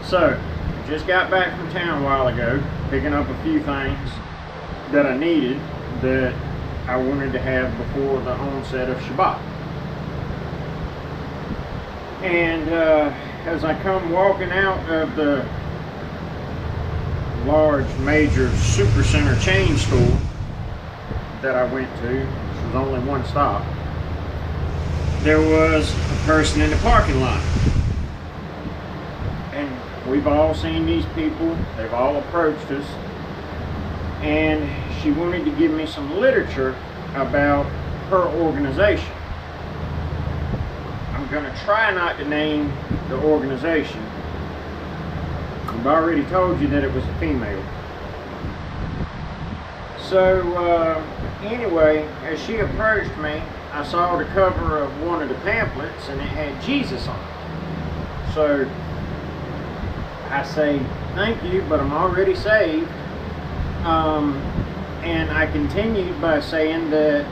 So, just got back from town a while ago, picking up a few things that I needed that I wanted to have before the onset of Shabbat. And as I come walking out of the large major supercenter chain store that I went to, which was only one stop, there was a person in the parking lot. And we've all seen these people, they've all approached us, and she wanted to give me some literature about her organization. I'm going to try not to name the organization. I've already told you that it was a female. So anyway, as she approached me, I saw the cover of one of the pamphlets and it had Jesus on it. So I say, thank you, but I'm already saved. And I continued by saying that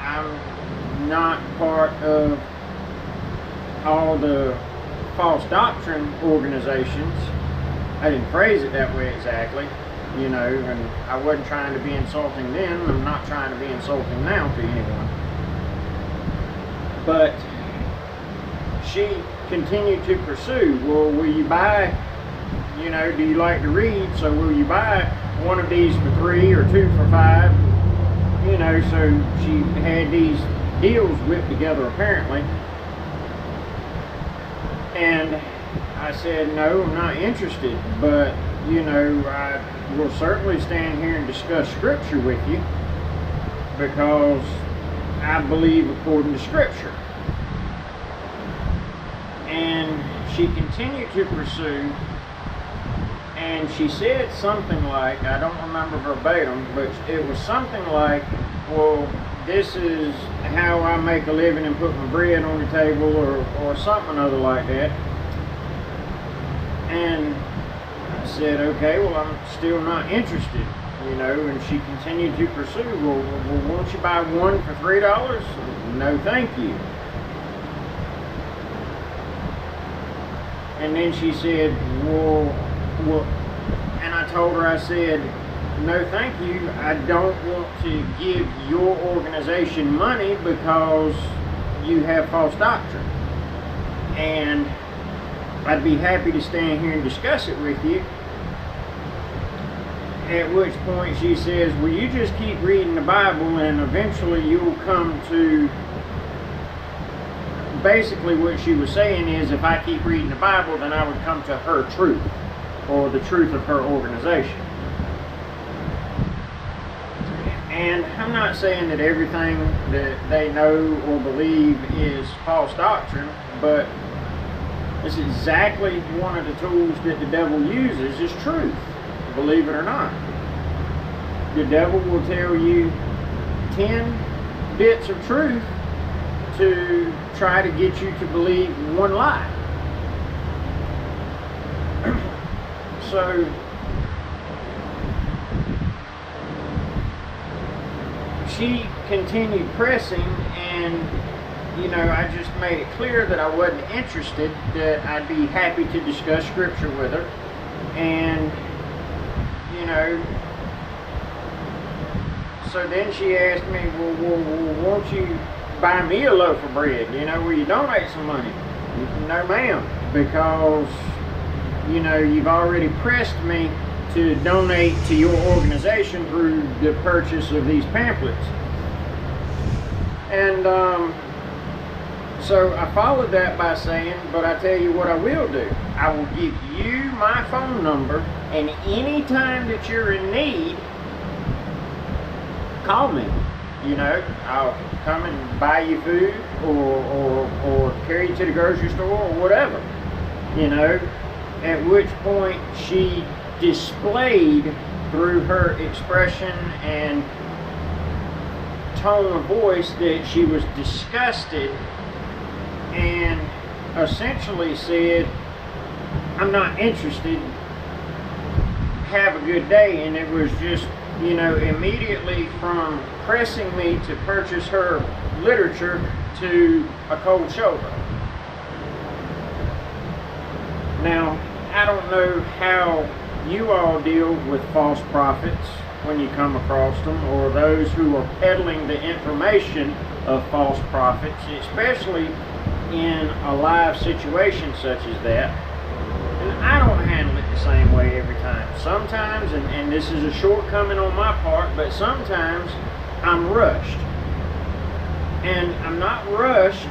I'm not part of all the false doctrine organizations. I didn't phrase it that way exactly, you know, and I wasn't trying to be insulting then. I'm not trying to be insulting now to anyone. But she continued to pursue, well, will you buy, you know, do you like to read? So will you buy one of these for $3 or 2 for $5? You know, so she had these deals whipped together apparently. And I said, no, I'm not interested, but, you know, I will certainly stand here and discuss scripture with you because I believe according to scripture. And she continued to pursue, and she said something like, I don't remember verbatim, but it was something like, well, this is how I make a living and put my bread on the table, or something other like that. And I said, okay, well, I'm still not interested, you know, and she continued to pursue, well, won't you buy one for $3? No, thank you. And then she said, well, and I told her, I said, no, thank you. I don't want to give your organization money because you have false doctrine. And I'd be happy to stand here and discuss it with you. At which point she says, well, you just keep reading the Bible and eventually you'll come to, basically what she was saying is, if I keep reading the Bible, then I would come to her truth, or the truth of her organization. And I'm not saying that everything that they know or believe is false doctrine, but it's exactly one of the tools that the devil uses is truth, believe it or not. The devil will tell you 10 bits of truth to try to get you to believe one lie. So she continued pressing, and you know, I just made it clear that I wasn't interested, that I'd be happy to discuss scripture with her. And you know, so then she asked me, well, won't you buy me a loaf of bread? You know, will you donate some money? No, ma'am, because you know, you've already pressed me to donate to your organization through the purchase of these pamphlets. And so I followed that by saying, but I tell you what I will do. I will give you my phone number, and any time that you're in need, call me. You know, I'll come and buy you food or carry you to the grocery store or whatever, you know. At which point she displayed through her expression and tone of voice that she was disgusted and essentially said, I'm not interested, have a good day. And it was just, you know, immediately from pressing me to purchase her literature to a cold shoulder. Now, I don't know how you all deal with false prophets when you come across them, or those who are peddling the information of false prophets, especially in a live situation such as that. And I don't handle it the same way every time. Sometimes, and this is a shortcoming on my part, but sometimes I'm rushed. And I'm not rushed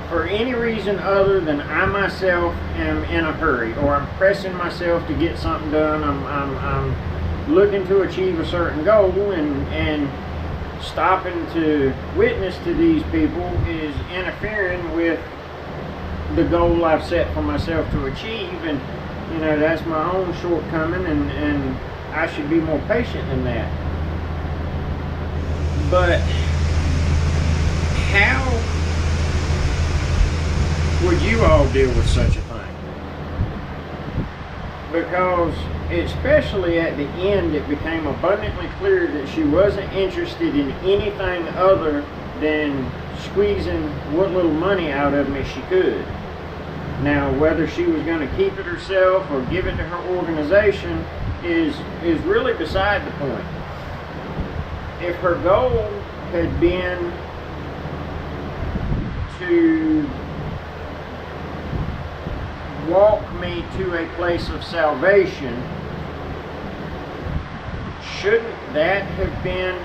for any reason other than I myself am in a hurry, or I'm pressing myself to get something done. I'm looking to achieve a certain goal, and stopping to witness to these people is interfering with the goal I've set for myself to achieve. And you know, that's my own shortcoming, and I should be more patient than that. But how would you all deal with such a thing? Because especially at the end, it became abundantly clear that she wasn't interested in anything other than squeezing what little money out of me she could. Now, whether she was going to keep it herself or give it to her organization is really beside the point. If her goal had been to walk me to a place of salvation, shouldn't that have been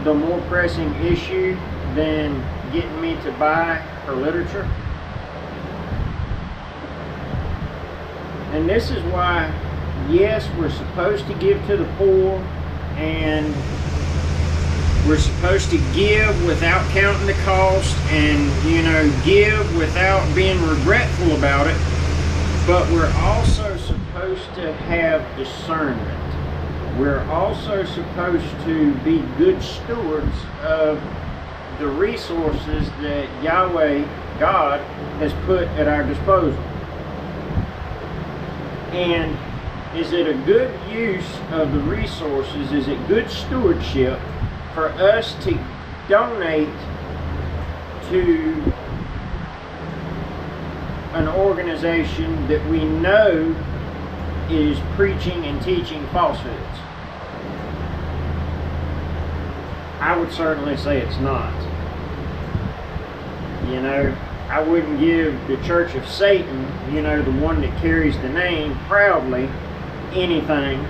the more pressing issue than getting me to buy her literature? And this is why, yes, we're supposed to give to the poor, and we're supposed to give without counting the cost, and, you know, give without being regretful about it. But we're also supposed to have discernment. We're also supposed to be good stewards of the resources that Yahweh, God, has put at our disposal. And is it a good use of the resources? Is it good stewardship for us to donate to an organization that we know is preaching and teaching falsehoods? I would certainly say it's not. You know, I wouldn't give the Church of Satan, you know, the one that carries the name proudly, anything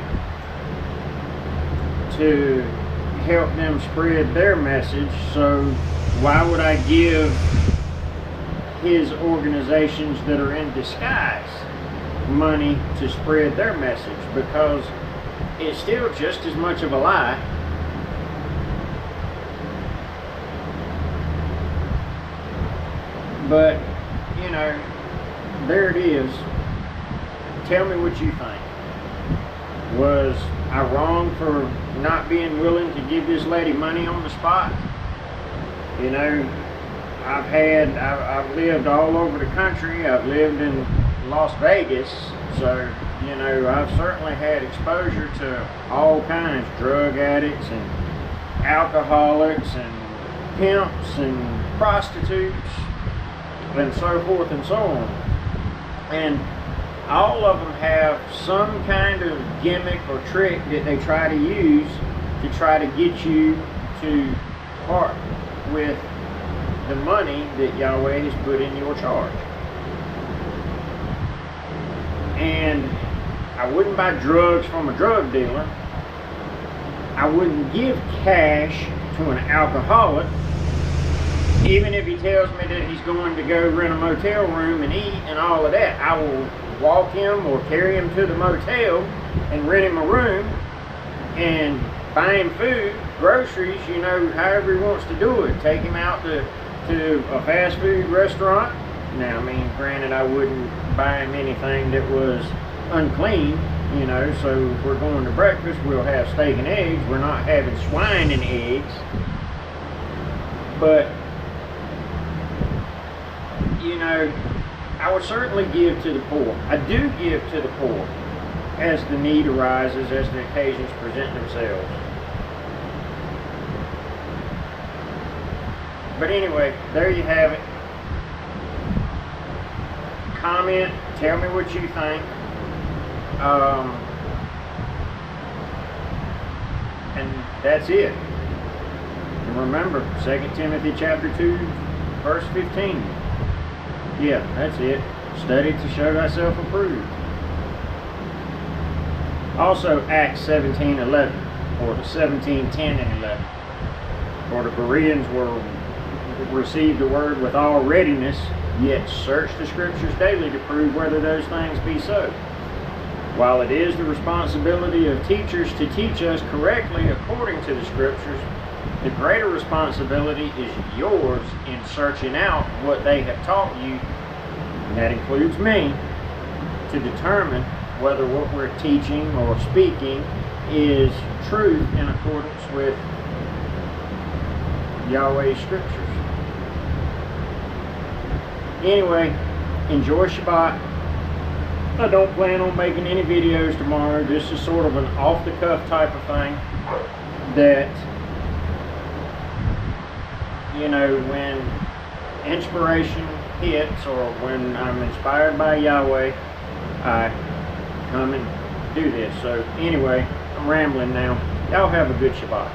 to help them spread their message. So why would I give his organizations that are in disguise money to spread their message? Because it's still just as much of a lie. But, you know, there it is. Tell me what you think. Was I wrong for not being willing to give this lady money on the spot? You know, I've lived all over the country. I've lived in Las Vegas, so, you know, I've certainly had exposure to all kinds, drug addicts and alcoholics and pimps and prostitutes and so forth and so on. And all of them have some kind of gimmick or trick that they try to use to try to get you to part with the money that Yahweh has put in your charge. And I wouldn't buy drugs from a drug dealer. I wouldn't give cash to an alcoholic, even if he tells me that he's going to go rent a motel room and eat and all of that. I will walk him or carry him to the motel and rent him a room and buy him food, groceries, you know, however he wants to do it. Take him out to a fast food restaurant. Now, I mean, granted, I wouldn't buy him anything that was unclean, you know, so if we're going to breakfast, we'll have steak and eggs. We're not having swine and eggs. But, you know, I would certainly give to the poor. I do give to the poor as the need arises, as the occasions present themselves. But anyway, there you have it. comment, tell me what you think. And that's it. And remember, 2 Timothy chapter 2, verse 15. Yeah, that's it. Study to show thyself approved. Also, Acts 17:11, or the 17:10 and 11. For the Bereans received the word with all readiness, yet search the scriptures daily to prove whether those things be so. While it is the responsibility of teachers to teach us correctly according to the scriptures, the greater responsibility is yours in searching out what they have taught you, and that includes me, to determine whether what we're teaching or speaking is truth in accordance with Yahweh's scriptures. Anyway, enjoy Shabbat. I don't plan on making any videos tomorrow. This is sort of an off-the-cuff type of thing that, you know, when inspiration hits or when I'm inspired by Yahweh, I come and do this. So anyway, I'm rambling now. Y'all have a good Shabbat.